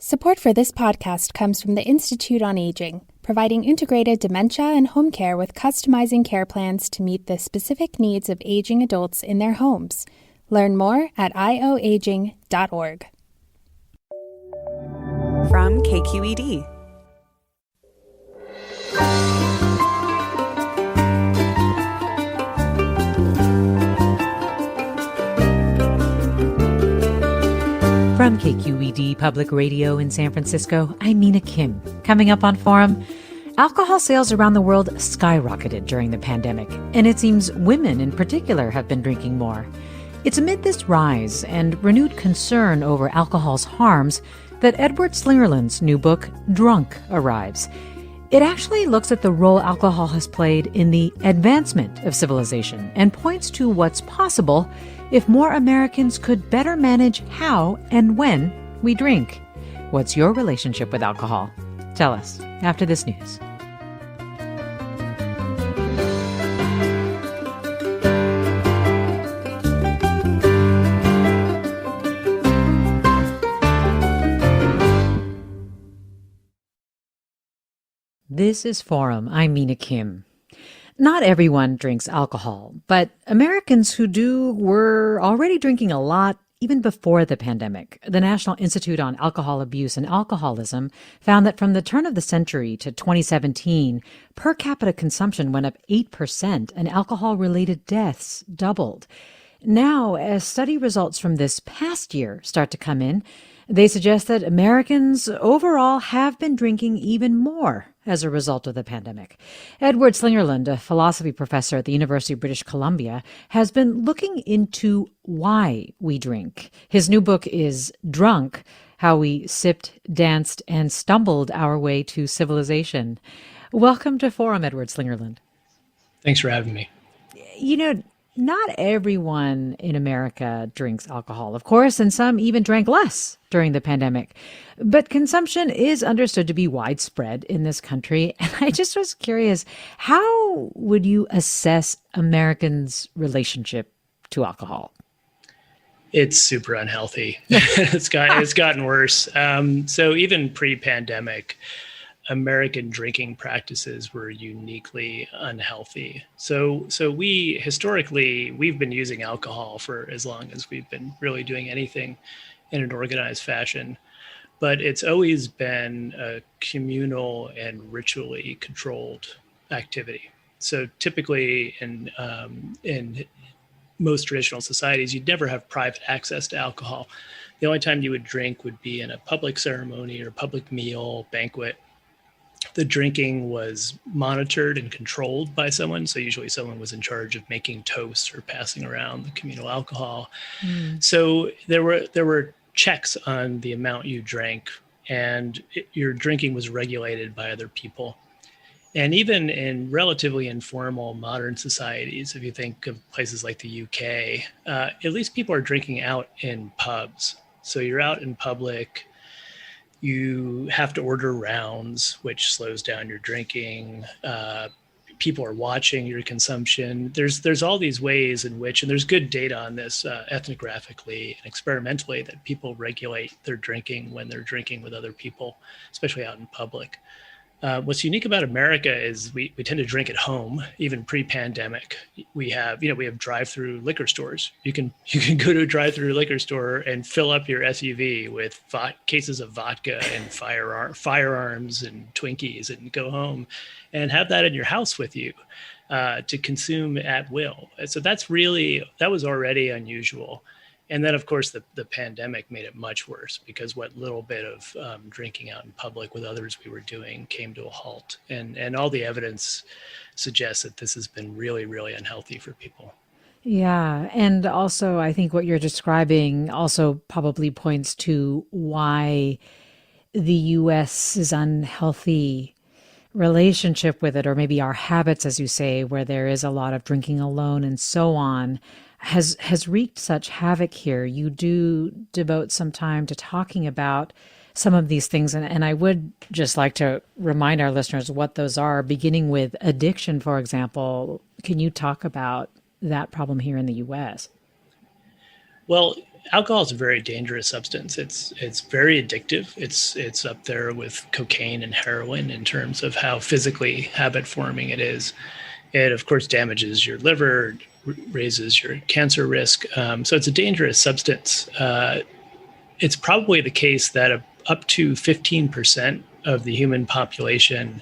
Support for this podcast comes from the Institute on Aging, providing integrated dementia and home care with customizing care plans to meet the specific needs of aging adults in their homes. Learn more at ioaging.org. From KQED. From KQED Public Radio in San Francisco, I'm Mina Kim. Coming up on Forum, alcohol sales around the world skyrocketed during the pandemic, and it seems women in particular have been drinking more. It's amid this rise and renewed concern over alcohol's harms that Edward Slingerland's new book, Drunk, arrives. It actually looks at the role alcohol has played in the advancement of civilization and points to what's possible if more Americans could better manage how and when we drink. What's your relationship with alcohol? Tell us after this news. This is Forum. I'm Mina Kim. Not everyone drinks alcohol, but Americans who do were already drinking a lot even before the pandemic. The National Institute on Alcohol Abuse and Alcoholism found that from the turn of the century to 2017, per capita consumption went up 8% and alcohol-related deaths doubled. Now, as study results from this past year start to come in, they suggest that Americans overall have been drinking even more as a result of the pandemic. Edward Slingerland, a philosophy professor at the University of British Columbia, has been looking into why we drink. His new book is Drunk, How We Sipped, Danced, and Stumbled Our Way to Civilization. Welcome to Forum, Edward Slingerland. Thanks for having me. You know, not everyone in America drinks alcohol, of course, and some even drank less during the pandemic. But consumption is understood to be widespread in this country. And I just was curious, how would you assess Americans' relationship to alcohol? It's super unhealthy. It's gotten worse. So even pre-pandemic, American drinking practices were uniquely unhealthy. So we've been using alcohol for as long as we've been really doing anything in an organized fashion, but it's always been a communal and ritually controlled activity. So typically in most traditional societies, you'd never have private access to alcohol. The only time you would drink would be in a public ceremony or public meal, banquet. The drinking was monitored and controlled by someone. So usually someone was in charge of making toasts or passing around the communal alcohol. So there were checks on the amount you drank, and your drinking was regulated by other people. And even in relatively informal modern societies, if you think of places like the UK, at least people are drinking out in pubs. So you're out in public. You have to order rounds, which slows down your drinking. People are watching your consumption. There's all these ways in which, and there's good data on this ethnographically and experimentally, that people regulate their drinking when they're drinking with other people, especially out in public. What's unique about America is we tend to drink at home, even pre-pandemic. We have drive-through liquor stores. You can go to a drive-through liquor store and fill up your SUV with cases of vodka and firearms and Twinkies, and go home and have that in your house with you to consume at will. So that was already unusual. And then, of course, the pandemic made it much worse, because what little bit of drinking out in public with others we were doing came to a halt. And all the evidence suggests that this has been really, really unhealthy for people. Yeah. And also, I think what you're describing also probably points to why the U.S.'s unhealthy relationship with it, or maybe our habits, as you say, where there is a lot of drinking alone and so on, has wreaked such havoc here. You do devote some time to talking about some of these things, and I would just like to remind our listeners what those are, beginning with addiction, for example. Can you talk about that problem here in the U.S.? Well, alcohol is a very dangerous substance. It's very addictive. It's up there with cocaine and heroin in terms of how physically habit forming it is. It, of course, damages your liver, raises your cancer risk. So it's a dangerous substance. It's probably the case that up to 15% of the human population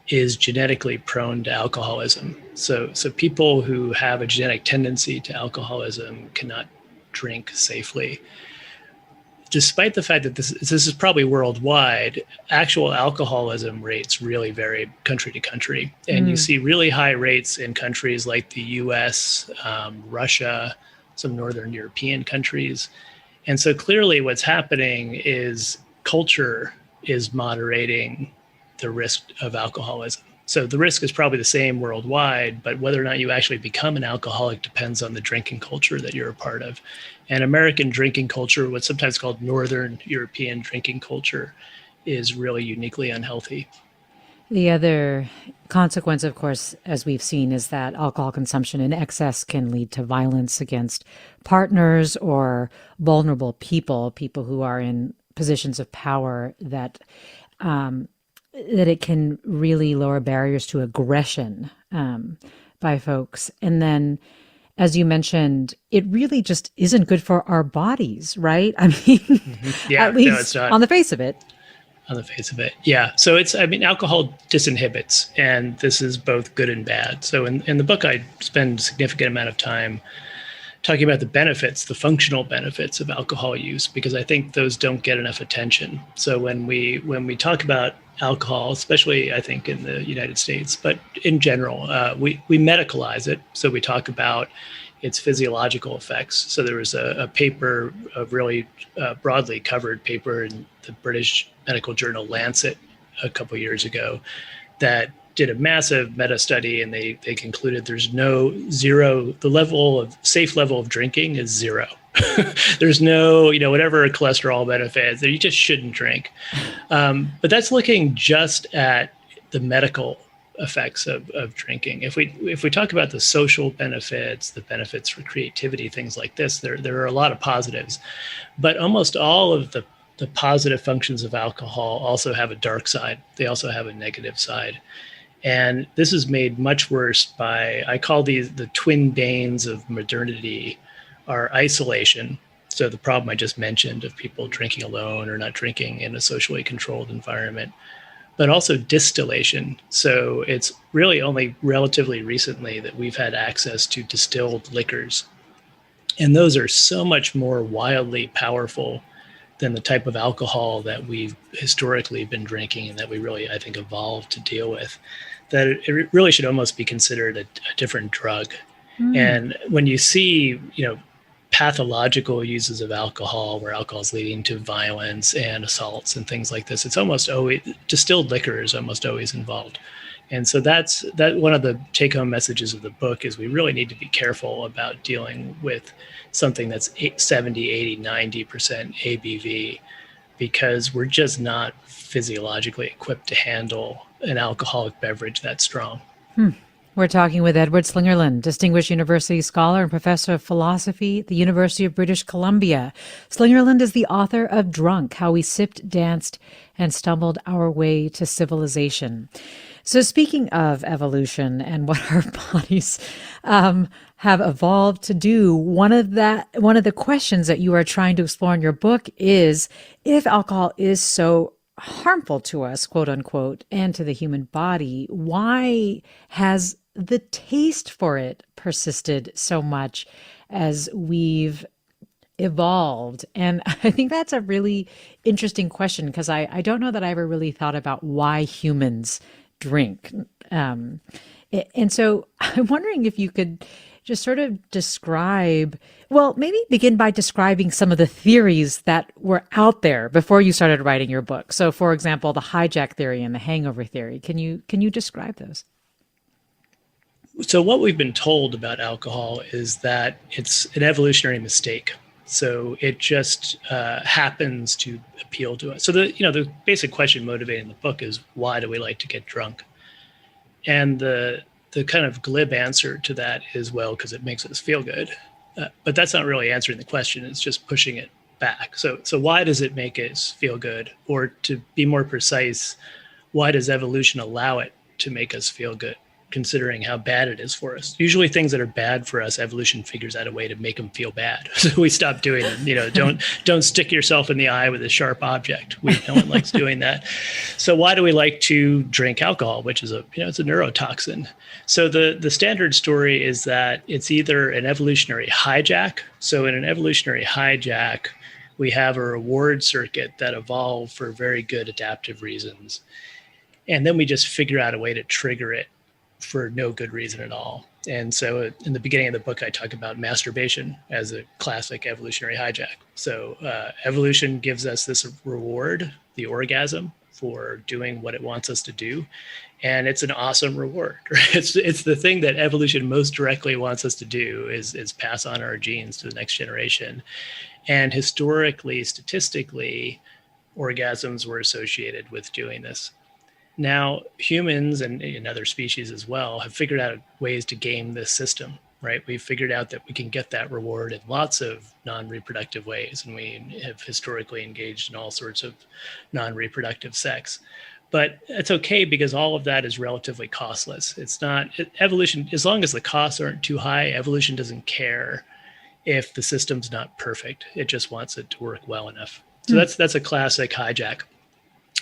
is genetically prone to alcoholism. So people who have a genetic tendency to alcoholism cannot drink safely. Despite the fact that this is probably worldwide, actual alcoholism rates really vary country to country. And you see really high rates in countries like the US, Russia, some Northern European countries. And so clearly what's happening is culture is moderating the risk of alcoholism. So the risk is probably the same worldwide, but whether or not you actually become an alcoholic depends on the drinking culture that you're a part of. And American drinking culture, what's sometimes called Northern European drinking culture, is really uniquely unhealthy. The other consequence, of course, as we've seen, is that alcohol consumption in excess can lead to violence against partners or vulnerable people who are in positions of power, that it can really lower barriers to aggression by folks. And then, as you mentioned, it really just isn't good for our bodies, right? I mean, yeah, at least no, it's not. On the face of it. On the face of it, yeah. So alcohol disinhibits, and this is both good and bad. So in the book, I spend a significant amount of time talking about the benefits, the functional benefits of alcohol use, because I think those don't get enough attention. So when we talk about alcohol, especially I think in the United States, but in general, we medicalize it. So we talk about its physiological effects. So there was a paper, a really broadly covered paper in the British medical journal Lancet a couple years ago that did a massive meta study, and they concluded there's the safe level of drinking is zero. There's no, whatever cholesterol benefits that you just shouldn't drink. But that's looking just at the medical effects of drinking. If we talk about the social benefits, the benefits for creativity, things like this, there are a lot of positives, but almost all of the positive functions of alcohol also have a dark side. They also have a negative side. And this is made much worse by, I call these the twin banes of modernity, are isolation. So the problem I just mentioned of people drinking alone or not drinking in a socially controlled environment, but also distillation. So it's really only relatively recently that we've had access to distilled liquors. And those are so much more wildly powerful than the type of alcohol that we've historically been drinking and that we really, I think, evolved to deal with, that it really should almost be considered a different drug. And when you see, pathological uses of alcohol, where alcohol is leading to violence and assaults and things like this, it's almost always, distilled liquor is almost always involved. And so that's one of the take-home messages of the book is we really need to be careful about dealing with something that's 70, 80, 90% ABV, because we're just not physiologically equipped to handle an alcoholic beverage that strong. We're talking with Edward Slingerland, Distinguished University Scholar and Professor of Philosophy at the University of British Columbia. Slingerland is the author of Drunk, How We Sipped, Danced, and Stumbled Our Way to Civilization. So speaking of evolution and what our bodies have evolved to do, one of the questions that you are trying to explore in your book is, if alcohol is so harmful to us, quote unquote, and to the human body, why has the taste for it persisted so much as we've evolved? And I think that's a really interesting question, because I don't know that I ever really thought about why humans drink. And so I'm wondering if you could just sort of describe, well, maybe begin by describing some of the theories that were out there before you started writing your book. So, for example, the hijack theory and the hangover theory. Can you describe those? So what we've been told about alcohol is that it's an evolutionary mistake. So it just happens to appeal to us. So the basic question motivating the book is, why do we like to get drunk? And the kind of glib answer to that is, well, because it makes us feel good. But that's not really answering the question. It's just pushing it back. So why does it make us feel good? Or to be more precise, why does evolution allow it to make us feel good, considering how bad it is for us? Usually things that are bad for us, evolution figures out a way to make them feel bad. So we stop doing them. Don't stick yourself in the eye with a sharp object. No one likes doing that. So why do we like to drink alcohol, which is it's a neurotoxin? So the standard story is that it's either an evolutionary hijack. So in an evolutionary hijack, we have a reward circuit that evolved for very good adaptive reasons. And then we just figure out a way to trigger it for no good reason at all. And so in the beginning of the book, I talk about masturbation as a classic evolutionary hijack. So evolution gives us this reward, the orgasm, for doing what it wants us to do. And it's an awesome reward. Right? It's the thing that evolution most directly wants us to do is pass on our genes to the next generation. And historically, statistically, orgasms were associated with doing this. Now, humans and other species as well have figured out ways to game this system, right? We've figured out that we can get that reward in lots of non-reproductive ways, and we have historically engaged in all sorts of non-reproductive sex. But it's okay because all of that is relatively costless. Evolution, as long as the costs aren't too high, evolution doesn't care if the system's not perfect. It just wants it to work well enough. So that's a classic hijack.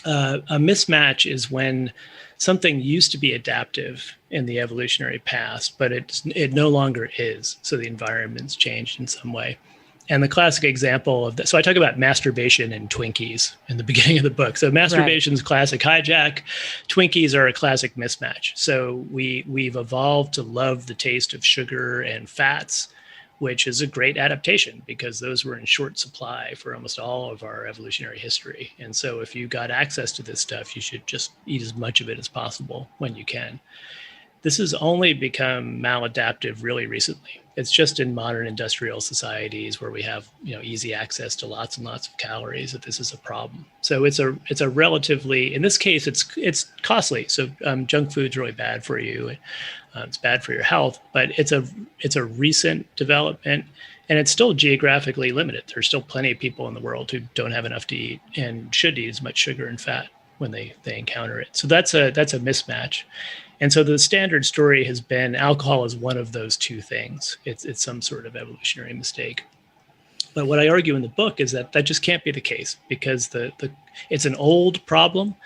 A mismatch is when something used to be adaptive in the evolutionary past, but it no longer is. So the environment's changed in some way. And the classic example of that, so I talk about masturbation and Twinkies in the beginning of the book. So masturbation's classic hijack. Twinkies are a classic mismatch. So we've evolved to love the taste of sugar and fats, which is a great adaptation because those were in short supply for almost all of our evolutionary history. And so if you got access to this stuff, you should just eat as much of it as possible when you can. This has only become maladaptive really recently. It's just in modern industrial societies where we have easy access to lots and lots of calories that this is a problem. So it's a relatively, in this case, it's costly. So junk food's really bad for you. It's bad for your health, but it's a recent development, and it's still geographically limited. There's still plenty of people in the world who don't have enough to eat and should eat as much sugar and fat when they encounter it. So that's a mismatch. And so the standard story has been alcohol is one of those two things. It's some sort of evolutionary mistake. But what I argue in the book is that just can't be the case because it's an old problem.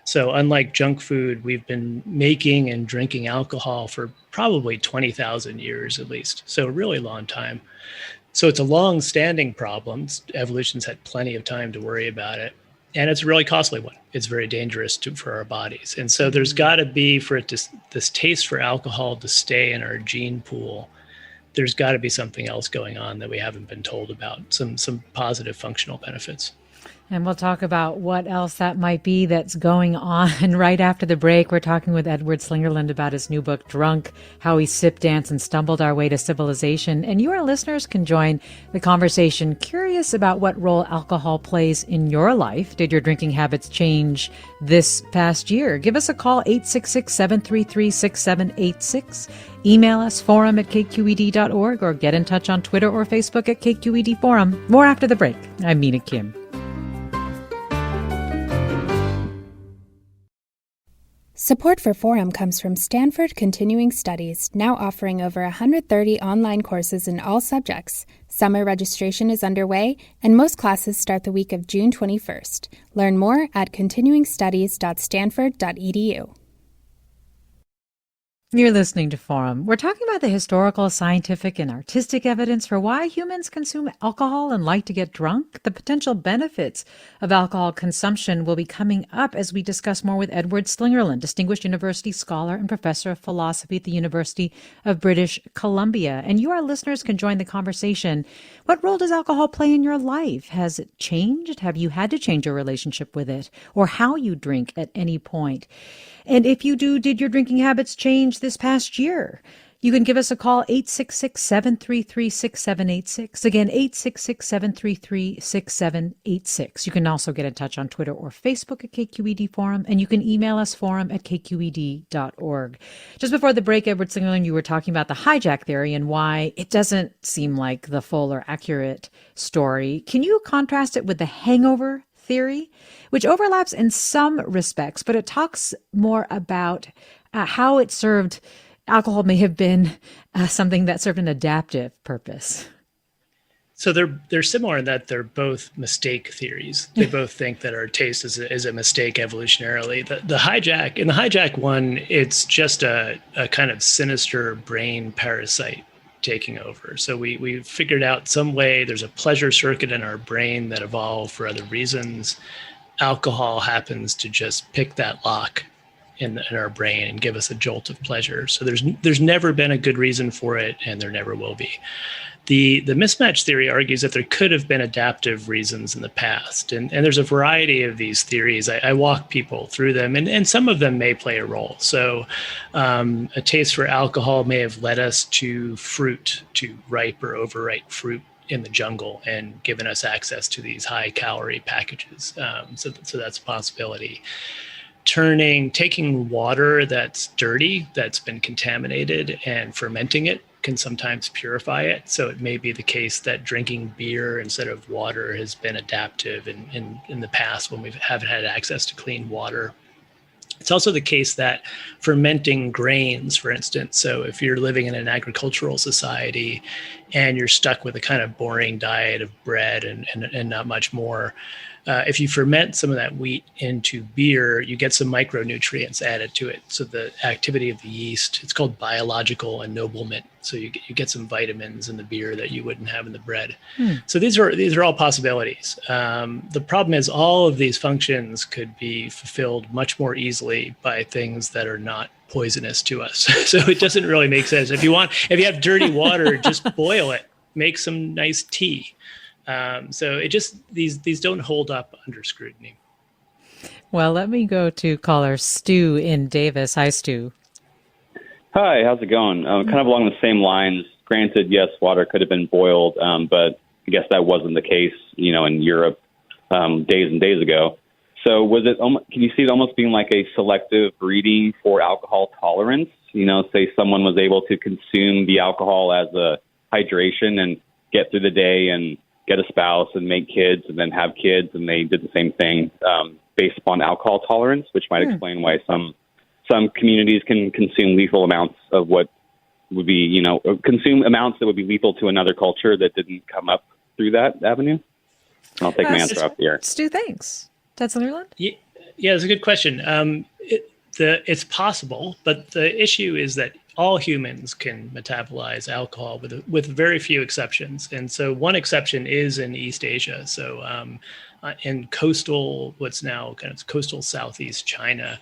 So unlike junk food, we've been making and drinking alcohol for probably 20,000 years at least. So a really long time. So it's a long-standing problem. Evolution's had plenty of time to worry about it. And it's a really costly one. It's very dangerous for our bodies. And so there's got to be, for this taste for alcohol to stay in our gene pool, there's got to be something else going on that we haven't been told about, some positive functional benefits. And we'll talk about what else that might be that's going on right after the break. We're talking with Edward Slingerland about his new book, Drunk, How We Sip, Danced, and Stumbled Our Way to Civilization. And you, our listeners, can join the conversation curious about what role alcohol plays in your life. Did your drinking habits change this past year? Give us a call, 866-733-6786. Email us, forum@kqed.org, or get in touch on Twitter or Facebook at KQED Forum. More after the break. I'm Mina Kim. Support for Forum comes from Stanford Continuing Studies, now offering over 130 online courses in all subjects. Summer registration is underway, and most classes start the week of June 21st. Learn more at continuingstudies.stanford.edu. You're listening to Forum. We're talking about the historical, scientific, and artistic evidence for why humans consume alcohol and like to get drunk. The potential benefits of alcohol consumption will be coming up as we discuss more with Edward Slingerland, Distinguished University Scholar and Professor of Philosophy at the University of British Columbia. And you, our listeners, can join the conversation. What role does alcohol play in your life? Has it changed? Have you had to change your relationship with it, or how you drink at any point? And if you do, did your drinking habits change this past year? You can give us a call, 866-733-6786. Again, 866-733-6786. You can also get in touch on Twitter or Facebook at KQED Forum, and you can email us forum@kqed.org. Just before the break, Edward Slingerland, you were talking about the hijack theory and why it doesn't seem like the full or accurate story. Can you contrast it with the hangover theory, which overlaps in some respects, but it talks more about how it served alcohol may have been something that served an adaptive purpose? So they're similar in that they're both mistake theories. They both think that our taste is a mistake evolutionarily. The hijack one, it's just a kind of sinister brain parasite taking over. So we figured out some way there's a pleasure circuit in our brain that evolved for other reasons. Alcohol happens to just pick that lock in our brain and give us a jolt of pleasure. So there's never been a good reason for it, and there never will be. The mismatch theory argues that there could have been adaptive reasons in the past. And there's a variety of these theories. I walk people through them, and some of them may play a role. So a taste for alcohol may have led us to fruit, to ripe or overripe fruit in the jungle, and given us access to these high calorie packages. So that's a possibility. Taking water that's dirty, that's been contaminated, and fermenting it can sometimes purify it. So it may be the case that drinking beer instead of water has been adaptive in the past when we haven't had access to clean water. It's also the case that fermenting grains, for instance, so if you're living in an agricultural society and you're stuck with a kind of boring diet of bread and not much more, if you ferment some of that wheat into beer, you get some micronutrients added to it. So the activity of the yeast, it's called biological ennoblement. So you get some vitamins in the beer that you wouldn't have in the bread. So these are all possibilities. The problem is all of these functions could be fulfilled much more easily by things that are not poisonous to us. So it doesn't really make sense. If you have dirty water, just boil it, make some nice tea. So it just, these don't hold up under scrutiny. Well, let me go to caller Stu in Davis. Hi, Stu. Hi, how's it going? Kind of along the same lines. Granted, yes, water could have been boiled, but I guess that wasn't the case, in Europe days and days ago. So can you see it almost being like a selective breeding for alcohol tolerance? Say someone was able to consume the alcohol as a hydration and get through the day and get a spouse and make kids and then have kids, and they did the same thing based upon alcohol tolerance, which might explain why some communities can consume lethal amounts of what would be, consume amounts that would be lethal to another culture that didn't come up through that avenue. I'll take my answer off the air. Stu, thanks. Ted Slingerland? Yeah, it's a good question. It's possible, but the issue is that all humans can metabolize alcohol with very few exceptions. And so one exception is in East Asia. So in what's now kind of coastal Southeast China,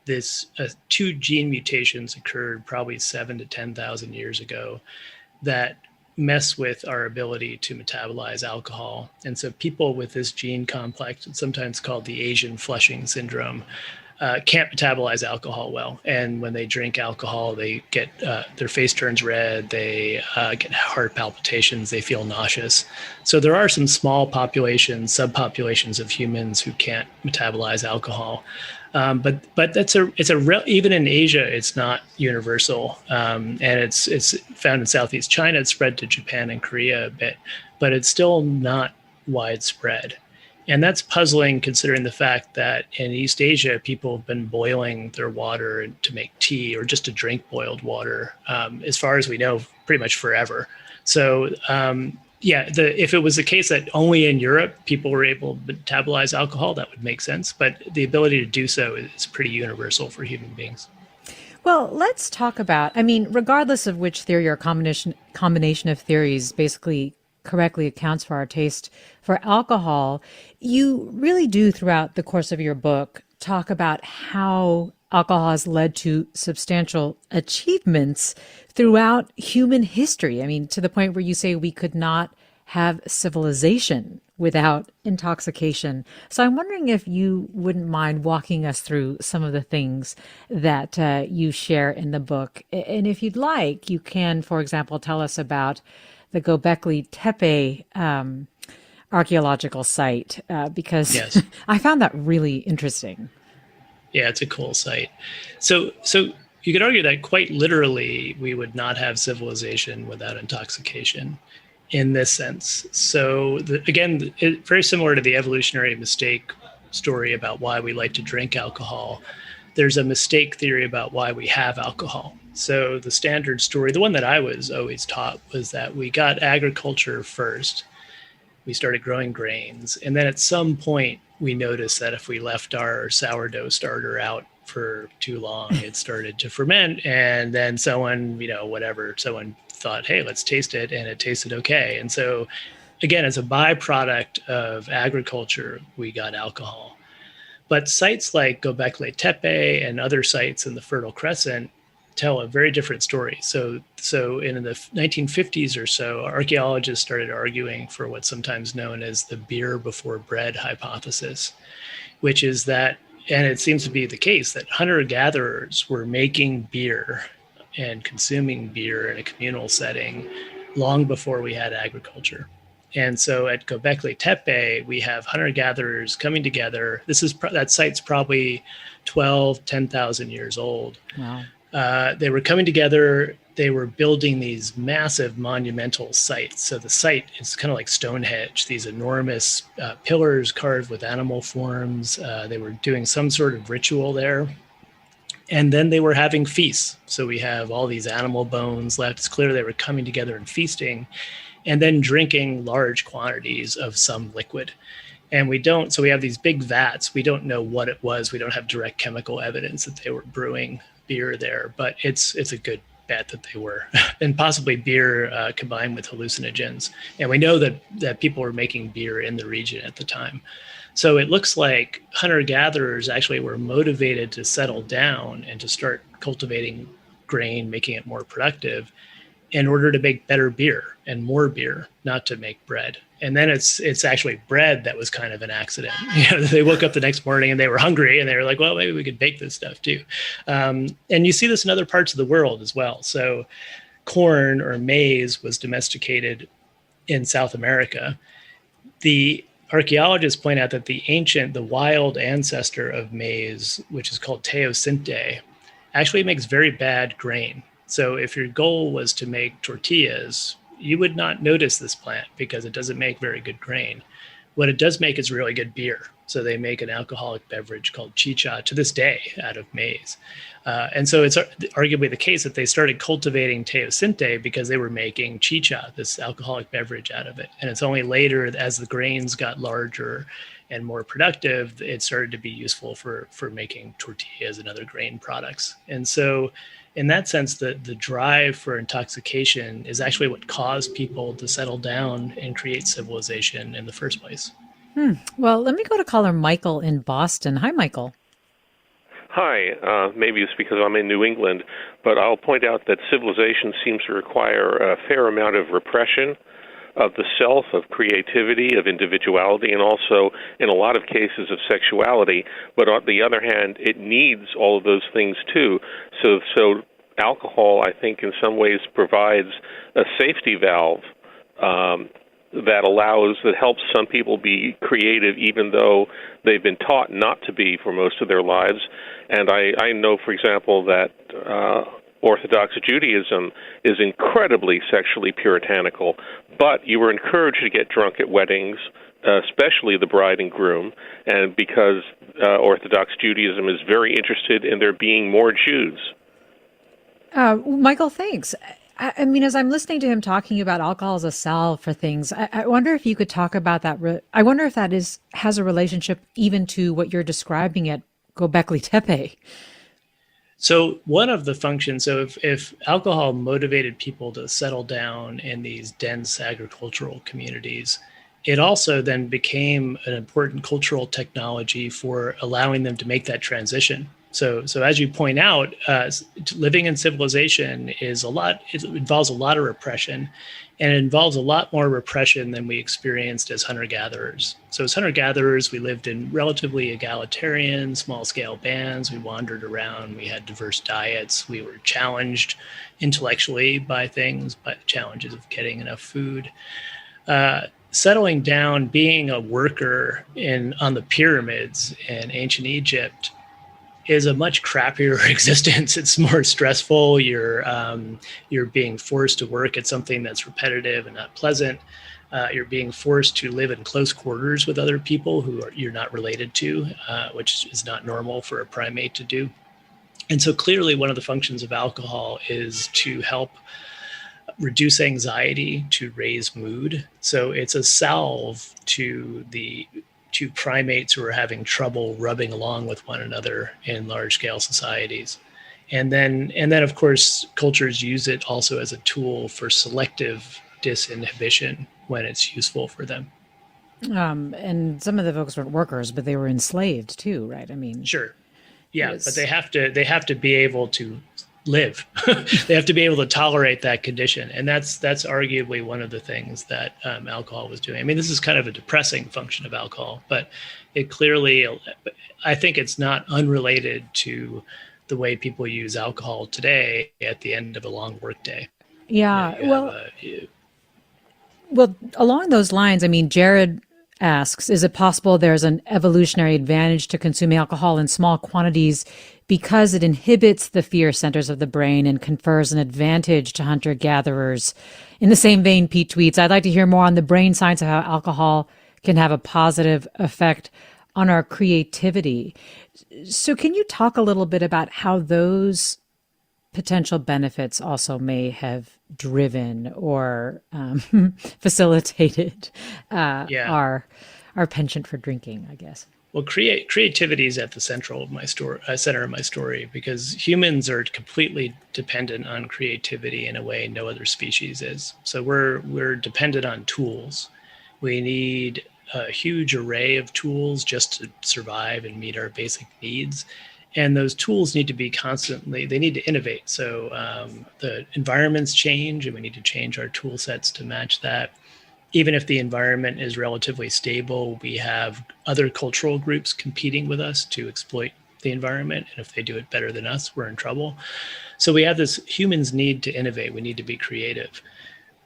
this 2 gene mutations occurred probably 7,000 to 10,000 years ago that mess with our ability to metabolize alcohol. And so people with this gene complex, it's sometimes called the Asian flushing syndrome, can't metabolize alcohol well. And when they drink alcohol, they get their face turns red, they get heart palpitations, they feel nauseous. So there are some small populations, subpopulations of humans who can't metabolize alcohol. But even in Asia, it's not universal, and it's found in Southeast China. It's spread to Japan and Korea a bit, but it's still not widespread. And that's puzzling considering the fact that in East Asia, people have been boiling their water to make tea or just to drink boiled water, as far as we know, pretty much forever. So if it was the case that only in Europe people were able to metabolize alcohol, that would make sense. But the ability to do so is pretty universal for human beings. Well, let's talk about, regardless of which theory or combination of theories basically correctly accounts for our taste for alcohol, you really do throughout the course of your book talk about how alcohol has led to substantial achievements throughout human history. To the point where you say we could not have civilization without intoxication. So I'm wondering if you wouldn't mind walking us through some of the things that you share in the book. And if you'd like, you can, for example, tell us about the Göbekli Tepe archaeological site, because Yes. I found that really interesting. Yeah, it's a cool site. So you could argue that quite literally we would not have civilization without intoxication in this sense. So again, very similar to the evolutionary mistake story about why we like to drink alcohol, there's a mistake theory about why we have alcohol. So the standard story, the one that I was always taught, was that we got agriculture first. We started growing grains. And then at some point, we noticed that if we left our sourdough starter out for too long, it started to ferment. And then someone thought, hey, let's taste it. And it tasted okay. And so, again, as a byproduct of agriculture, we got alcohol. But sites like Göbekli Tepe and other sites in the Fertile Crescent tell a very different story. So in the 1950s or so, archaeologists started arguing for what's sometimes known as the beer before bread hypothesis, which is that, and it seems to be the case, that hunter-gatherers were making beer and consuming beer in a communal setting long before we had agriculture. And so at Göbekli Tepe, we have hunter-gatherers coming together. That site's probably 10,000 years old. Wow. They were coming together. They were building these massive monumental sites. So the site is kind of like Stonehenge, these enormous pillars carved with animal forms. They were doing some sort of ritual there. And then they were having feasts. So we have all these animal bones left. It's clear they were coming together and feasting, and then drinking large quantities of some liquid. And so we have these big vats. We don't know what it was. We don't have direct chemical evidence that they were brewing beer there, but it's a good bet that they were, and possibly beer combined with hallucinogens. And we know that people were making beer in the region at the time. So it looks like hunter-gatherers actually were motivated to settle down and to start cultivating grain, making it more productive, in order to make better beer and more beer, not to make bread. And then it's actually bread that was kind of an accident. They woke up the next morning and they were hungry and they were like, well, maybe we could bake this stuff too. And you see this in other parts of the world as well. So corn or maize was domesticated in South America. The archaeologists point out that the wild ancestor of maize, which is called teosinte, actually makes very bad grain. So if your goal was to make tortillas, you would not notice this plant because it doesn't make very good grain. What it does make is really good beer. So they make an alcoholic beverage called chicha to this day out of maize. And so it's arguably the case that they started cultivating teosinte because they were making chicha, this alcoholic beverage, out of it. And it's only later, as the grains got larger and more productive, it started to be useful for making tortillas and other grain products. And so in that sense, the drive for intoxication is actually what caused people to settle down and create civilization in the first place. Well, let me go to caller Michael in Boston. Hi, Michael. Hi. Maybe it's because I'm in New England, but I'll point out that civilization seems to require a fair amount of repression of the self, of creativity, of individuality, and also, in a lot of cases, of sexuality. But on the other hand, it needs all of those things too. So alcohol, I think, in some ways provides a safety valve that helps some people be creative, even though they've been taught not to be for most of their lives. And I know, for example, that Orthodox Judaism is incredibly sexually puritanical, but you were encouraged to get drunk at weddings, especially the bride and groom, and because Orthodox Judaism is very interested in there being more Jews. Michael, thanks. I mean, as I'm listening to him talking about alcohol as a salve for things, I wonder if you could talk about that. I wonder if that has a relationship even to what you're describing at Göbekli Tepe. So one of the functions, so if alcohol motivated people to settle down in these dense agricultural communities, it also then became an important cultural technology for allowing them to make that transition. So as you point out, living in civilization it involves a lot of repression, and it involves a lot more repression than we experienced as hunter-gatherers. So as hunter-gatherers, we lived in relatively egalitarian, small-scale bands. We wandered around. We had diverse diets. We were challenged intellectually by challenges of getting enough food. Settling down, being a worker on the pyramids in ancient Egypt is a much crappier existence. It's more stressful. You're being forced to work at something that's repetitive and not pleasant. You're being forced to live in close quarters with other people you're not related to, which is not normal for a primate to do. And so clearly one of the functions of alcohol is to help reduce anxiety, to raise mood. So it's a salve to primates who are having trouble rubbing along with one another in large-scale societies. And then, of course, cultures use it also as a tool for selective disinhibition when it's useful for them. And some of the folks weren't workers, but they were enslaved too, right? I mean, sure. Yeah, but they have to be able to live. They have to be able to tolerate that condition. And that's arguably one of the things that alcohol was doing. I mean, this is kind of a depressing function of alcohol, but it clearly, I think it's not unrelated to the way people use alcohol today at the end of a long workday. Yeah. Well, along those lines, I mean, Jared asks, is it possible there's an evolutionary advantage to consuming alcohol in small quantities because it inhibits the fear centers of the brain and confers an advantage to hunter-gatherers? In the same vein, Pete tweets, I'd like to hear more on the brain science of how alcohol can have a positive effect on our creativity. So can you talk a little bit about how those potential benefits also may have driven or facilitated our penchant for drinking, I guess? Well, creativity is at the center of my story, because humans are completely dependent on creativity in a way no other species is. So we're dependent on tools. We need a huge array of tools just to survive and meet our basic needs. And those tools need to be they need to innovate. So the environments change, and we need to change our tool sets to match that. Even if the environment is relatively stable, we have other cultural groups competing with us to exploit the environment. And if they do it better than us, we're in trouble. So we have this humans need to innovate. We need to be creative.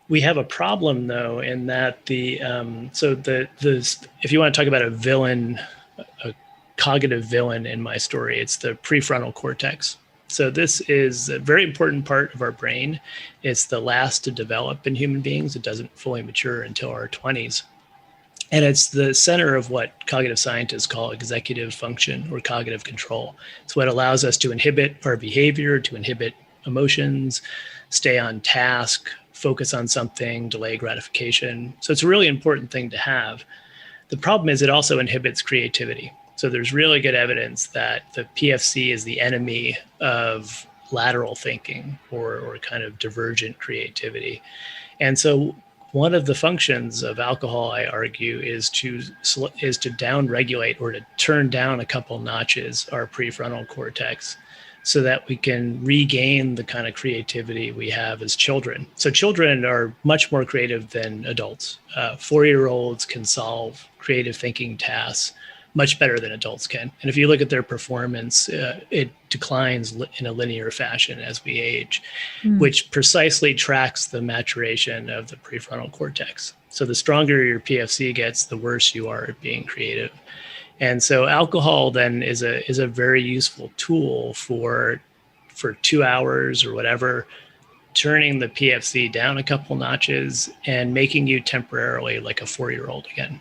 We have a problem, though, in that if you want to talk about a villain, a cognitive villain in my story, it's the prefrontal cortex. So this is a very important part of our brain. It's the last to develop in human beings. It doesn't fully mature until our 20s. And it's the center of what cognitive scientists call executive function or cognitive control. It's what allows us to inhibit our behavior, to inhibit emotions, stay on task, focus on something, delay gratification. So it's a really important thing to have. The problem is it also inhibits creativity. So there's really good evidence that the PFC is the enemy of lateral thinking or kind of divergent creativity. And so one of the functions of alcohol, I argue, is to downregulate or to turn down a couple notches our prefrontal cortex so that we can regain the kind of creativity we have as children. So children are much more creative than adults. 4-year-olds can solve creative thinking tasks much better than adults can. And if you look at their performance, it declines in a linear fashion as we age, which precisely tracks the maturation of the prefrontal cortex. So the stronger your PFC gets, the worse you are at being creative. And so alcohol then is a very useful tool for 2 hours or whatever, turning the PFC down a couple notches and making you temporarily like a 4-year-old again.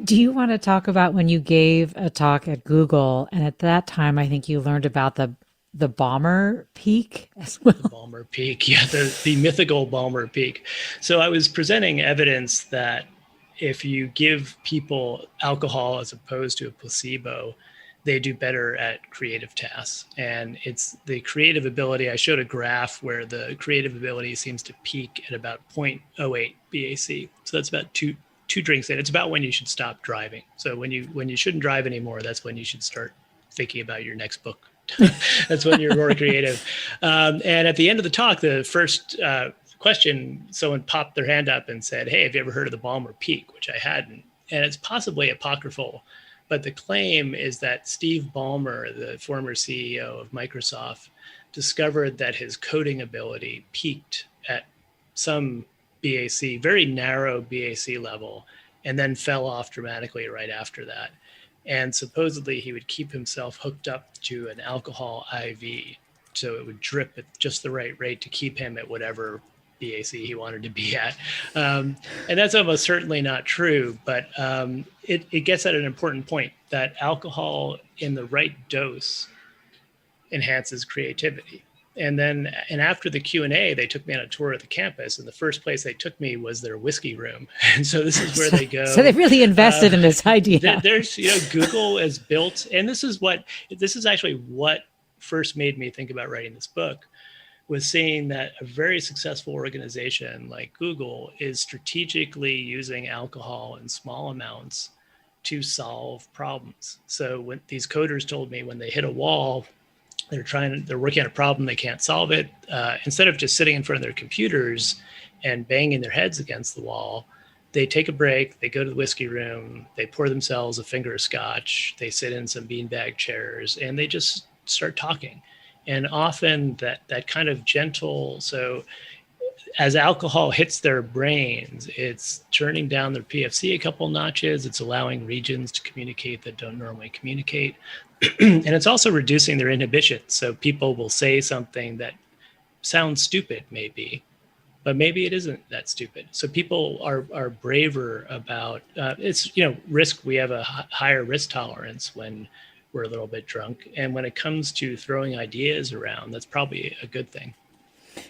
Do you want to talk about when you gave a talk at Google, and at that time, I think you learned about the Balmer Peak as well? The Balmer Peak, yeah, the mythical Balmer Peak. So I was presenting evidence that if you give people alcohol as opposed to a placebo, they do better at creative tasks. And it's the creative ability. I showed a graph where the creative ability seems to peak at about 0.08 BAC. So that's about two drinks in. It's about when you should stop driving. So when you shouldn't drive anymore, that's when you should start thinking about your next book. That's when you're more creative. And at the end of the talk, the first question, someone popped their hand up and said, "Hey, have you ever heard of the Ballmer peak?" Which I hadn't. And it's possibly apocryphal, but the claim is that Steve Ballmer, the former CEO of Microsoft, discovered that his coding ability peaked at some BAC, very narrow BAC level, and then fell off dramatically right after that. And supposedly he would keep himself hooked up to an alcohol IV, so it would drip at just the right rate to keep him at whatever BAC he wanted to be at. And that's almost certainly not true, but it gets at an important point that alcohol in the right dose enhances creativity. And after the Q&A, they took me on a tour of the campus, and the first place they took me was their whiskey room. And so this is where they go. So they really invested in this idea. There's, Google has built, and this is actually what first made me think about writing this book, was seeing that a very successful organization like Google is strategically using alcohol in small amounts to solve problems. So when these coders told me when they hit a wall, they're working on a problem, they can't solve it. Instead of just sitting in front of their computers and banging their heads against the wall, they take a break, they go to the whiskey room, they pour themselves a finger of scotch, they sit in some beanbag chairs, and they just start talking. And often that kind of gentle, so as alcohol hits their brains, it's turning down their PFC a couple notches, it's allowing regions to communicate that don't normally communicate. And it's also reducing their inhibition. So people will say something that sounds stupid, maybe, but maybe it isn't that stupid. So people are braver about it's, risk. We have a higher risk tolerance when we're a little bit drunk. And when it comes to throwing ideas around, that's probably a good thing.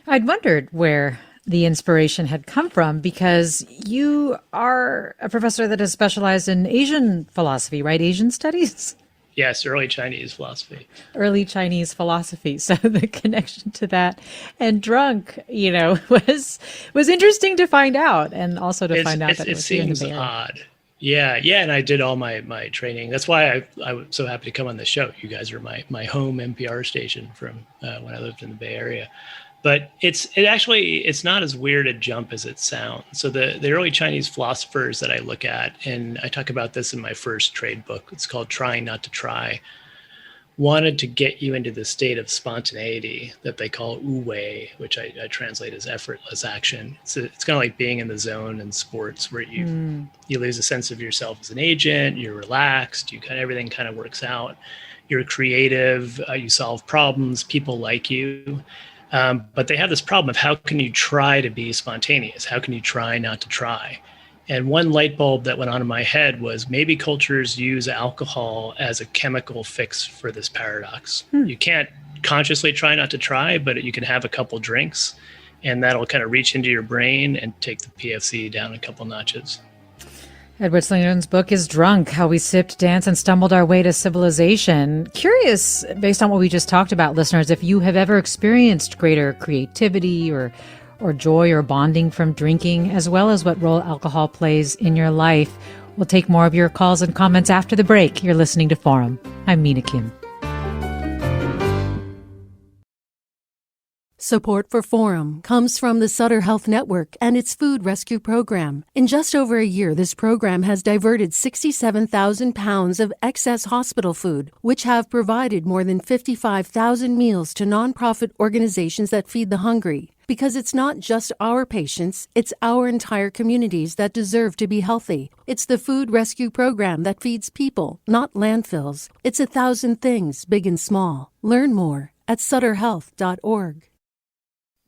I'd wondered where the inspiration had come from, because you are a professor that has specialized in Asian philosophy, right? Asian studies? Yes, early Chinese philosophy. Early Chinese philosophy. So the connection to that and drunk, was interesting to find out, and also to find out that it seems odd. Yeah, and I did all my training. That's why I was so happy to come on the show. You guys are my home NPR station from when I lived in the Bay Area. But it's not as weird a jump as it sounds. So the early Chinese philosophers that I look at, and I talk about this in my first trade book, it's called Trying Not to Try, wanted to get you into the state of spontaneity that they call wu wei, which I translate as effortless action. So it's kind of like being in the zone in sports, where you lose a sense of yourself as an agent, you're relaxed, everything kind of works out. You're creative, you solve problems, people like you. But they have this problem of how can you try to be spontaneous? How can you try not to try? And one light bulb that went on in my head was maybe cultures use alcohol as a chemical fix for this paradox. You can't consciously try not to try, but you can have a couple drinks, and that'll kind of reach into your brain and take the PFC down a couple notches. Edward Slingerland's book is Drunk, How We Sipped, Danced, and Stumbled Our Way to Civilization. Curious, based on what we just talked about, listeners, if you have ever experienced greater creativity or joy or bonding from drinking, as well as what role alcohol plays in your life. We'll take more of your calls and comments after the break. You're listening to Forum. I'm Mina Kim. Support for Forum comes from the Sutter Health Network and its food rescue program. In just over a year, this program has diverted 67,000 pounds of excess hospital food, which have provided more than 55,000 meals to nonprofit organizations that feed the hungry. Because it's not just our patients, it's our entire communities that deserve to be healthy. It's the food rescue program that feeds people, not landfills. It's 1,000 things, big and small. Learn more at sutterhealth.org.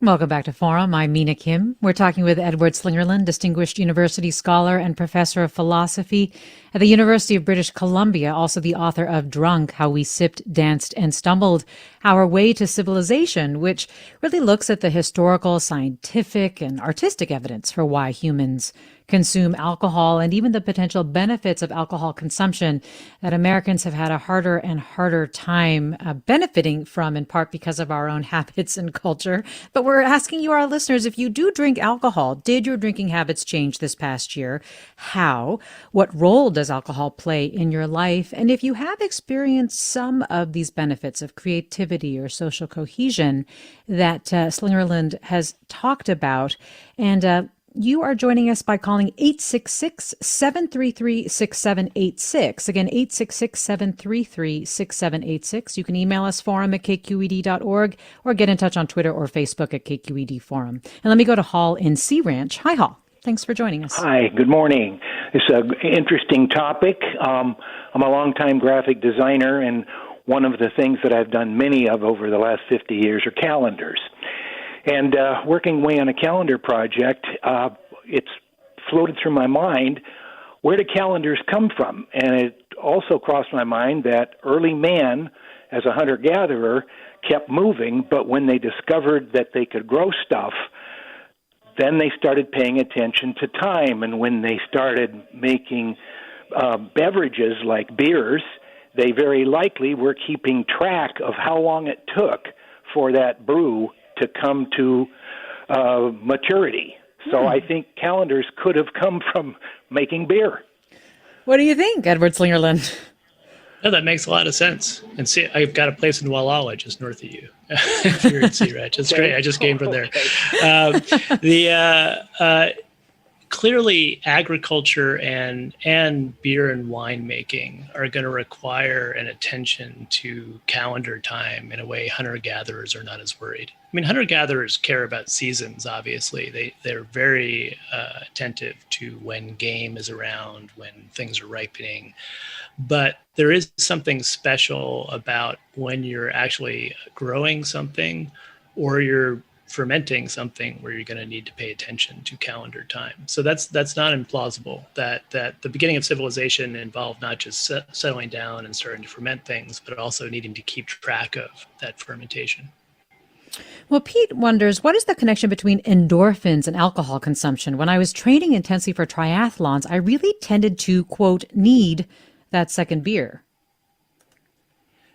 Welcome back to Forum. I'm Mina Kim. We're talking with Edward Slingerland, Distinguished University Scholar and Professor of Philosophy at the University of British Columbia, also the author of Drunk, How We Sipped, Danced, and Stumbled Our Way to Civilization, which really looks at the historical, scientific, and artistic evidence for why humans consume alcohol and even the potential benefits of alcohol consumption that Americans have had a harder and harder time benefiting from, in part because of our own habits and culture. But we're asking you, our listeners, if you do drink alcohol, did your drinking habits change this past year? How? What role does alcohol play in your life? And if you have experienced some of these benefits of creativity or social cohesion that Slingerland has talked about, and you are joining us by calling 866-733-6786. Again, 866-733-6786. You can email us, forum@kqed.org, or get in touch on Twitter or Facebook at KQED Forum. And let me go to Hall in Sea Ranch. Hi, Hall. Thanks for joining us. Hi, good morning. It's an interesting topic. I'm a longtime graphic designer, and one of the things that I've done many of over the last 50 years are calendars. And working away on a calendar project, it's floated through my mind, where do calendars come from? And it also crossed my mind that early man, as a hunter-gatherer, kept moving, but when they discovered that they could grow stuff, then they started paying attention to time. And when they started making beverages like beers, they very likely were keeping track of how long it took for that brew to come to maturity. So I think calendars could have come from making beer. What do you think, Edward Slingerland? No, that makes a lot of sense. And see, I've got a place in Wallala just north of you. Here in Sea Ranch. It's great. I just came from there. Clearly, agriculture and beer and wine making are going to require an attention to calendar time in a way hunter-gatherers are not as worried. I mean, hunter-gatherers care about seasons, obviously. They're very attentive to when game is around, when things are ripening. But there is something special about when you're actually growing something or you're fermenting something where you're going to need to pay attention to calendar time. So that's not implausible, that the beginning of civilization involved not just settling down and starting to ferment things, but also needing to keep track of that fermentation. Well, Pete wonders, what is the connection between endorphins and alcohol consumption? When I was training intensely for triathlons, I really tended to, quote, need that second beer.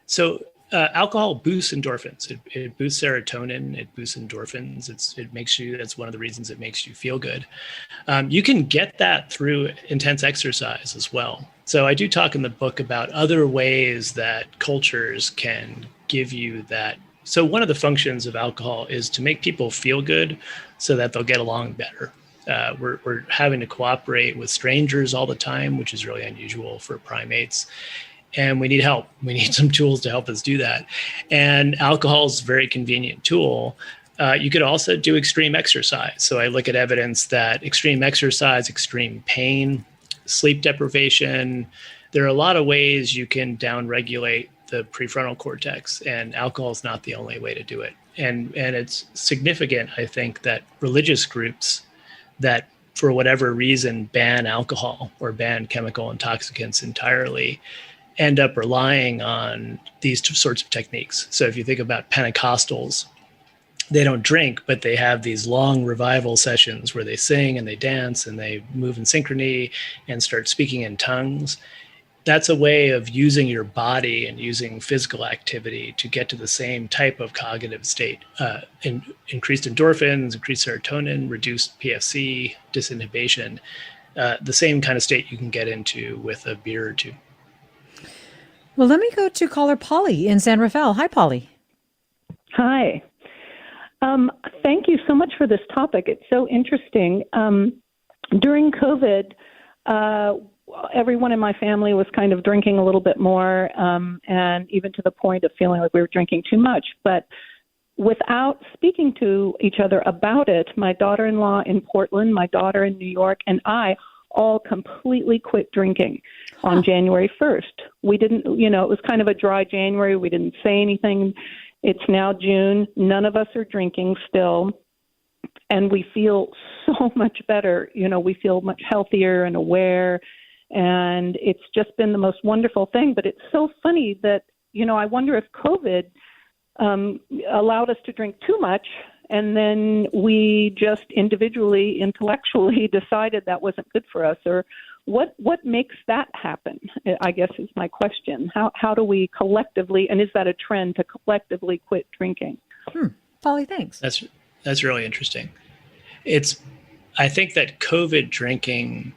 So alcohol boosts endorphins. It boosts serotonin. It boosts endorphins. That's one of the reasons it makes you feel good. You can get that through intense exercise as well. So I do talk in the book about other ways that cultures can give you that. So one of the functions of alcohol is to make people feel good so that they'll get along better. We're having to cooperate with strangers all the time, which is really unusual for primates. And we need help. We need some tools to help us do that. And alcohol is a very convenient tool. You could also do extreme exercise. So I look at evidence that extreme exercise, extreme pain, sleep deprivation, there are a lot of ways you can downregulate the prefrontal cortex, and alcohol is not the only way to do it. And it's significant, I think, that religious groups that, for whatever reason, ban alcohol or ban chemical intoxicants entirely end up relying on these sorts of techniques. So if you think about Pentecostals, they don't drink, but they have these long revival sessions where they sing and they dance and they move in synchrony and start speaking in tongues. That's a way of using your body and using physical activity to get to the same type of cognitive state. Increased endorphins, increased serotonin, reduced PFC, disinhibition, the same kind of state you can get into with a beer or two. Well, let me go to caller Polly in San Rafael. Hi, Polly. Hi. Thank you so much for this topic. It's so interesting. During COVID, everyone in my family was kind of drinking a little bit more, and even to the point of feeling like we were drinking too much. But without speaking to each other about it, my daughter-in-law in Portland, my daughter in New York, and I all completely quit drinking on January 1st. We didn't, it was kind of a dry January. We didn't say anything. It's now June. None of us are drinking still. And we feel so much better. We feel much healthier and aware. And it's just been the most wonderful thing. But it's so funny that, I wonder if COVID allowed us to drink too much and then we just individually, intellectually decided that wasn't good for us? Or what makes that happen, I guess is my question. How do we collectively, and is that a trend to collectively quit drinking? Polly, thanks. That's really interesting. I think that COVID drinking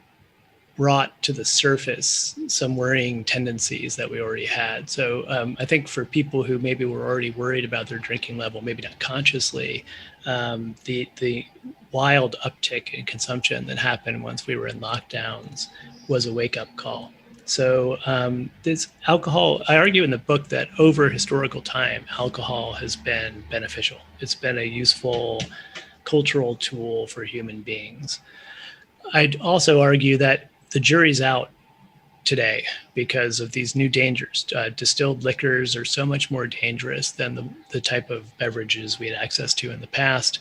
brought to the surface some worrying tendencies that we already had. So I think for people who maybe were already worried about their drinking level, maybe not consciously, the wild uptick in consumption that happened once we were in lockdowns was a wake-up call. So this alcohol, I argue in the book that over historical time, alcohol has been beneficial. It's been a useful cultural tool for human beings. I'd also argue that the jury's out today because of these new dangers. Distilled liquors are so much more dangerous than the type of beverages we had access to in the past.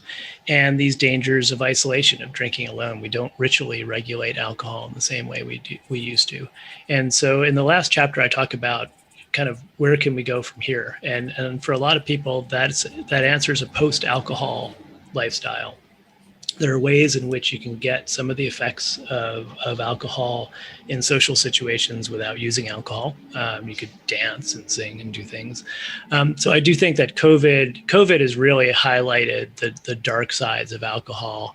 And these dangers of isolation, of drinking alone. We don't ritually regulate alcohol in the same way we used to. And so in the last chapter, I talk about kind of where can we go from here? And for a lot of people, that answers a post-alcohol lifestyle. There are ways in which you can get some of the effects of alcohol in social situations without using alcohol. You could dance and sing and do things. So I do think that COVID has really highlighted the dark sides of alcohol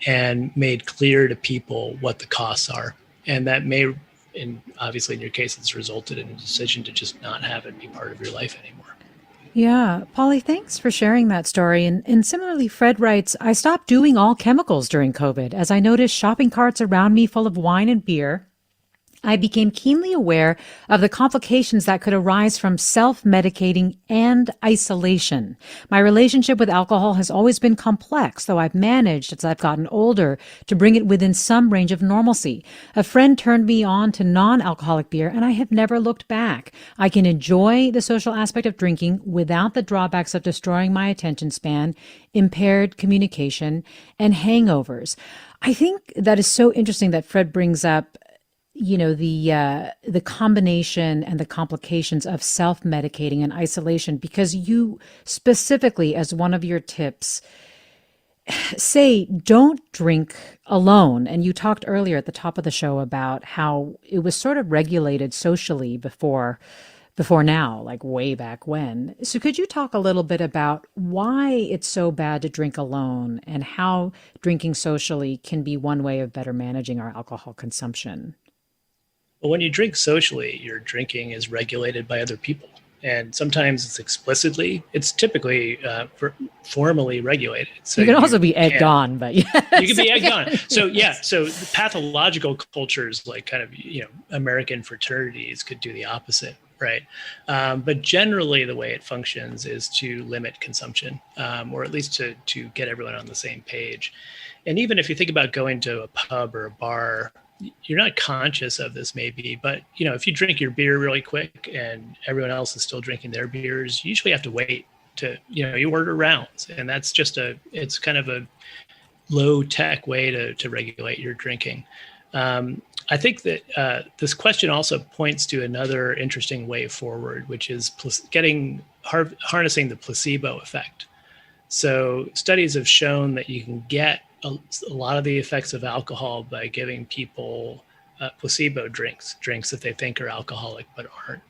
and made clear to people what the costs are. And that may, and obviously in your case, it's resulted in a decision to just not have it be part of your life anymore. Yeah. Polly, thanks for sharing that story. And similarly, Fred writes, I stopped doing all chemicals during COVID as I noticed shopping carts around me full of wine and beer. I became keenly aware of the complications that could arise from self-medicating and isolation. My relationship with alcohol has always been complex, though I've managed, as I've gotten older, to bring it within some range of normalcy. A friend turned me on to non-alcoholic beer, and I have never looked back. I can enjoy the social aspect of drinking without the drawbacks of destroying my attention span, impaired communication, and hangovers. I think that is so interesting that Fred brings up the combination and the complications of self-medicating and isolation, because you specifically, as one of your tips, say don't drink alone. And you talked earlier at the top of the show about how it was sort of regulated socially before now, like way back when. So could you talk a little bit about why it's so bad to drink alone and how drinking socially can be one way of better managing our alcohol consumption? Well, when you drink socially, your drinking is regulated by other people. And sometimes it's typically formally regulated. So you can also be egged on, but yes. You can be egged on. So the pathological cultures like kind of, American fraternities could do the opposite, right? But generally the way it functions is to limit consumption, or at least to get everyone on the same page. And even if you think about going to a pub or a bar, you're not conscious of this maybe, but if you drink your beer really quick and everyone else is still drinking their beers, you usually have to wait to, you order rounds, and that's it's kind of a low tech way to regulate your drinking. I think that this question also points to another interesting way forward, which is harnessing the placebo effect. So studies have shown that you can get a lot of the effects of alcohol by giving people placebo drinks that they think are alcoholic but aren't.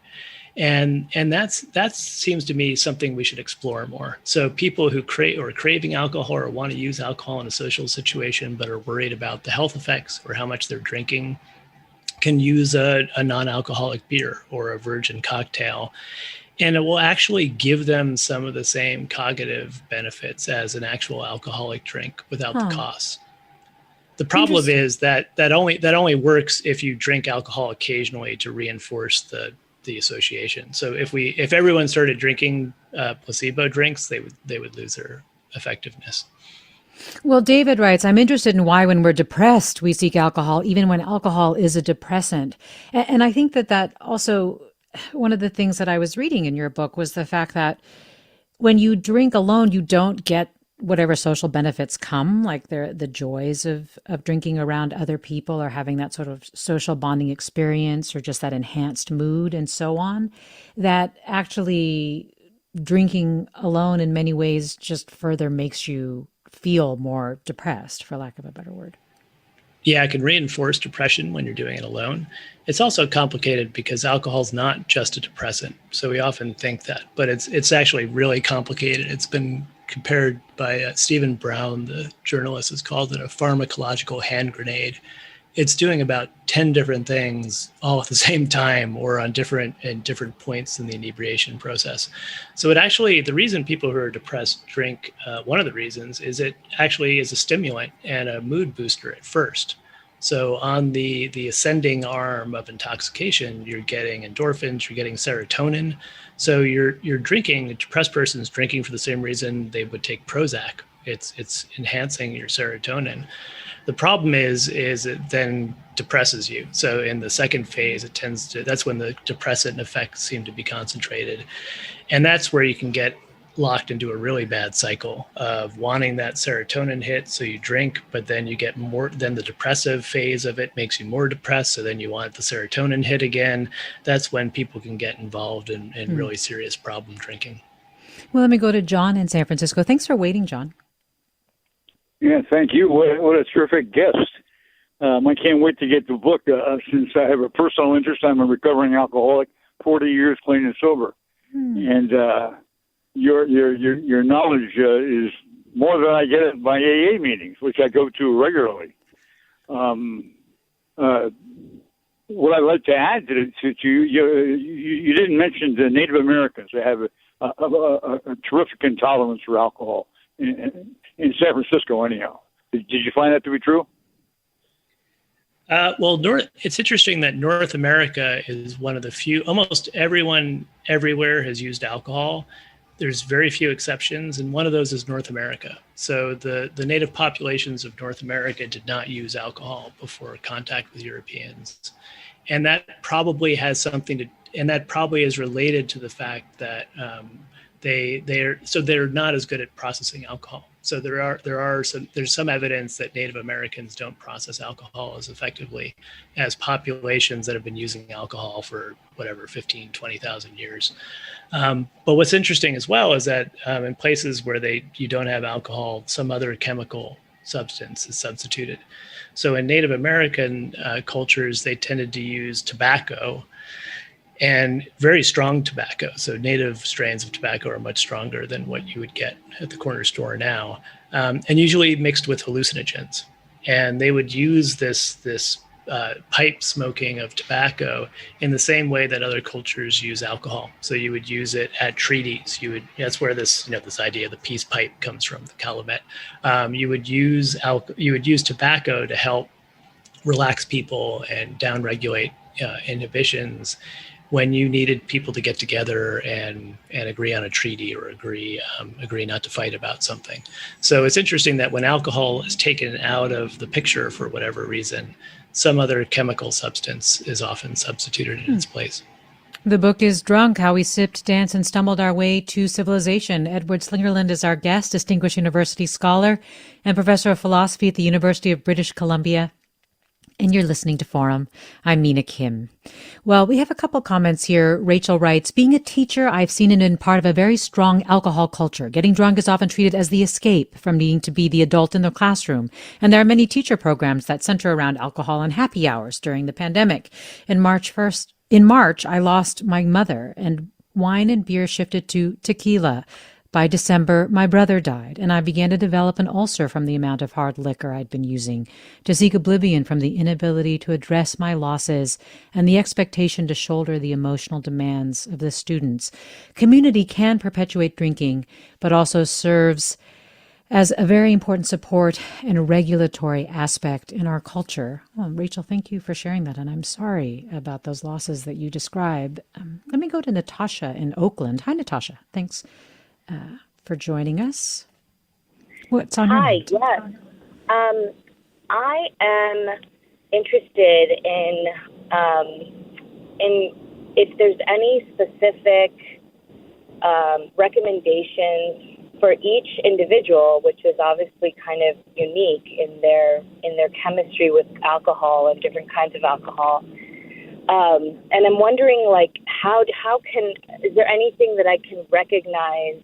And that seems to me something we should explore more. So people who are craving alcohol or want to use alcohol in a social situation but are worried about the health effects or how much they're drinking can use a non-alcoholic beer or a virgin cocktail. And it will actually give them some of the same cognitive benefits as an actual alcoholic drink without the costs. The problem is that only works if you drink alcohol occasionally to reinforce the association. So if everyone started drinking placebo drinks, they would lose their effectiveness. Well, David writes, I'm interested in why when we're depressed, we seek alcohol, even when alcohol is a depressant. And I think that also, one of the things that I was reading in your book was the fact that when you drink alone, you don't get whatever social benefits come, like the joys of drinking around other people or having that sort of social bonding experience or just that enhanced mood and so on, that actually drinking alone in many ways just further makes you feel more depressed, for lack of a better word. Yeah, it can reinforce depression when you're doing it alone. It's also complicated because alcohol is not just a depressant. So we often think that, but it's actually really complicated. It's been compared by Stephen Brown, the journalist, has called it a pharmacological hand grenade. It's doing about 10 different things all at the same time or on different points in the inebriation process. So it actually, the reason people who are depressed drink, one of the reasons is it actually is a stimulant and a mood booster at first. So on the ascending arm of intoxication, you're getting endorphins, you're getting serotonin. So you're drinking, a depressed person is drinking for the same reason they would take Prozac. It's enhancing your serotonin. The problem is it then depresses you. So in the second phase, that's when the depressant effects seem to be concentrated. And that's where you can get locked into a really bad cycle of wanting that serotonin hit. So you drink, but then you get more, then the depressive phase of it makes you more depressed. So then you want the serotonin hit again. That's when people can get involved in really serious problem drinking. Well, let me go to John in San Francisco. Thanks for waiting, John. Yeah, thank you. What a terrific guest. I can't wait to get the book since I have a personal interest. I'm a recovering alcoholic, 40 years clean and sober. And your knowledge is more than I get at my AA meetings, which I go to regularly. What I'd like to add to you didn't mention the Native Americans. They have a terrific intolerance for alcohol. In San Francisco, anyhow. Did you find that to be true? Well, it's interesting that North America is one of the few, almost everyone everywhere has used alcohol. There's very few exceptions, and one of those is North America. So the native populations of North America did not use alcohol before contact with Europeans. And that probably has that probably is related to the fact that they're not as good at processing alcohol. So there's some evidence that Native Americans don't process alcohol as effectively as populations that have been using alcohol for 15, 20,000 years. But what's interesting as well is that in places where you don't have alcohol, some other chemical substance is substituted. So in Native American cultures, they tended to use tobacco, and very strong tobacco. So native strains of tobacco are much stronger than what you would get at the corner store now, and usually mixed with hallucinogens. And they would use this pipe smoking of tobacco in the same way that other cultures use alcohol. So you would use it at treaties. That's where this idea of the peace pipe comes from, the calumet. You would use tobacco to help relax people and downregulate inhibitions when you needed people to get together and agree on a treaty or agree not to fight about something. So it's interesting that when alcohol is taken out of the picture for whatever reason, some other chemical substance is often substituted in its place. The book is Drunk, How We Sipped, Danced, and Stumbled Our Way to Civilization. Edward Slingerland is our guest, distinguished university scholar and professor of philosophy at the University of British Columbia. And you're listening to Forum. I'm Mina Kim. Well, we have a couple comments here. Rachel writes, being a teacher, I've seen it in part of a very strong alcohol culture. Getting drunk is often treated as the escape from needing to be the adult in the classroom. And there are many teacher programs that center around alcohol and happy hours during the pandemic. In March, I lost my mother, and wine and beer shifted to tequila. By December, my brother died, and I began to develop an ulcer from the amount of hard liquor I'd been using, to seek oblivion from the inability to address my losses and the expectation to shoulder the emotional demands of the students. Community can perpetuate drinking, but also serves as a very important support and regulatory aspect in our culture. Well, Rachel, thank you for sharing that, and I'm sorry about those losses that you described. Let me go to Natasha in Oakland. Hi, Natasha. Thanks for joining us. What's on your mind? Hi, yes. I am interested in if there's any specific recommendations for each individual, which is obviously kind of unique in their chemistry with alcohol and different kinds of alcohol. And I'm wondering, like, is there anything that I can recognize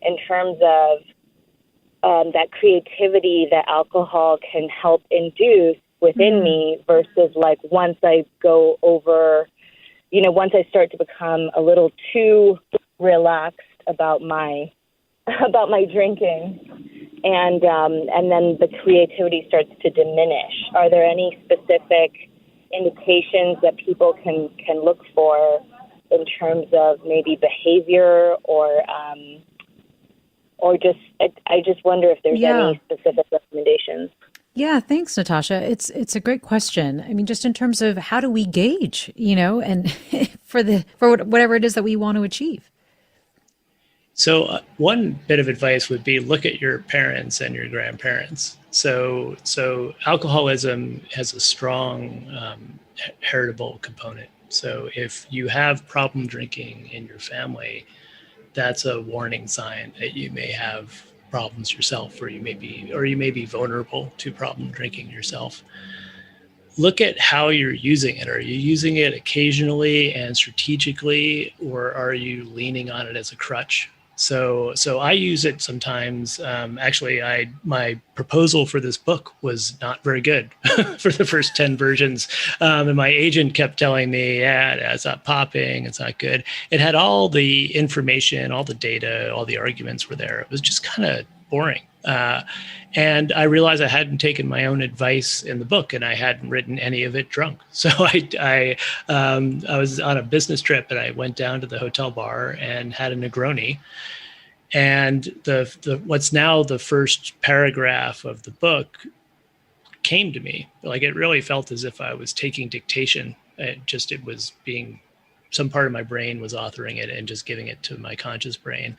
in terms of that creativity that alcohol can help induce within me versus, like, once I go over, once I start to become a little too relaxed about my drinking, and then the creativity starts to diminish. Are there any specific indications that people can look for in terms of maybe behavior or just I just wonder if there's any specific recommendations. Yeah, thanks, Natasha. It's a great question. I mean, just in terms of how do we gauge, and for whatever it is that we want to achieve. So one bit of advice would be look at your parents and your grandparents. So alcoholism has a strong heritable component. So if you have problem drinking in your family, that's a warning sign that you may have problems yourself, or you may be vulnerable to problem drinking yourself. Look at how you're using it. Are you using it occasionally and strategically, or are you leaning on it as a crutch? So I use it sometimes. Actually, my proposal for this book was not very good for the first 10 versions. And my agent kept telling me, it's not popping, it's not good. It had all the information, all the data, all the arguments were there. It was just kind of boring. And I realized I hadn't taken my own advice in the book, and I hadn't written any of it drunk. So I was on a business trip, and I went down to the hotel bar and had a Negroni. And the what's now the first paragraph of the book came to me. Like, it really felt as if I was taking dictation. It was being, some part of my brain was authoring it and just giving it to my conscious brain.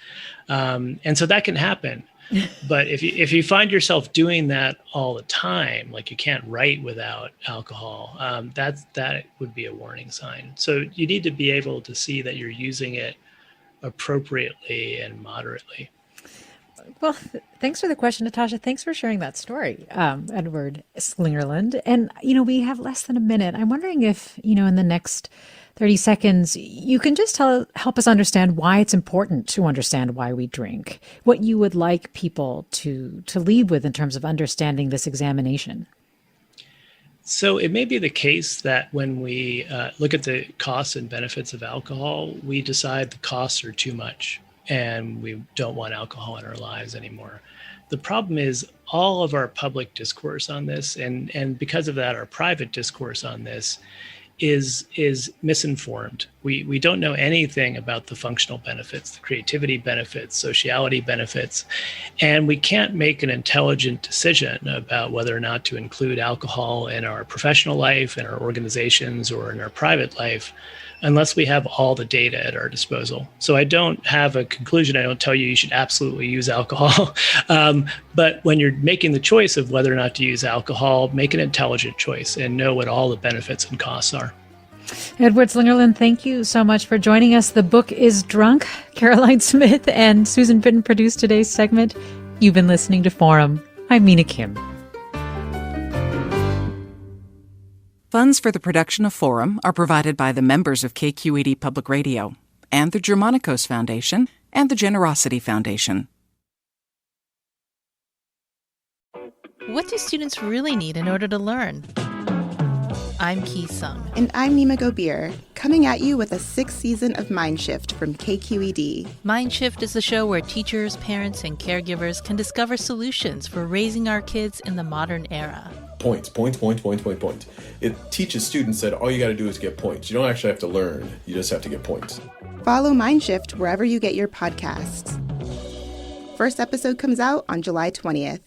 And so that can happen. But if you find yourself doing that all the time, like you can't write without alcohol, that would be a warning sign. So you need to be able to see that you're using it appropriately and moderately. Well, thanks for the question, Natasha. Thanks for sharing that story, Edward Slingerland. And, we have less than a minute. I'm wondering if, in the next 30 seconds, you can just help us understand why it's important to understand why we drink, what you would like people to lead with in terms of understanding this examination. So it may be the case that when we look at the costs and benefits of alcohol, we decide the costs are too much and we don't want alcohol in our lives anymore. The problem is all of our public discourse on this, and because of that, our private discourse on this is misinformed. We don't know anything about the functional benefits, the creativity benefits, sociality benefits, and we can't make an intelligent decision about whether or not to include alcohol in our professional life, in our organizations, or in our private life unless we have all the data at our disposal. So I don't have a conclusion. I don't tell you should absolutely use alcohol. But when you're making the choice of whether or not to use alcohol, make an intelligent choice and know what all the benefits and costs are. Edward Slingerland, thank you so much for joining us. The book is Drunk. Caroline Smith and Susan Fitton produced today's segment. You've been listening to Forum. I'm Mina Kim. Funds for the production of Forum are provided by the members of KQED Public Radio and the Germanicos Foundation and the Generosity Foundation. What do students really need in order to learn? I'm Ki Sung. And I'm Nima Gobir, coming at you with a 6th season of Mindshift from KQED. Mindshift is the show where teachers, parents, and caregivers can discover solutions for raising our kids in the modern era. Points. It teaches students that all you got to do is get points. You don't actually have to learn. You just have to get points. Follow Mindshift wherever you get your podcasts. First episode comes out on July 20th.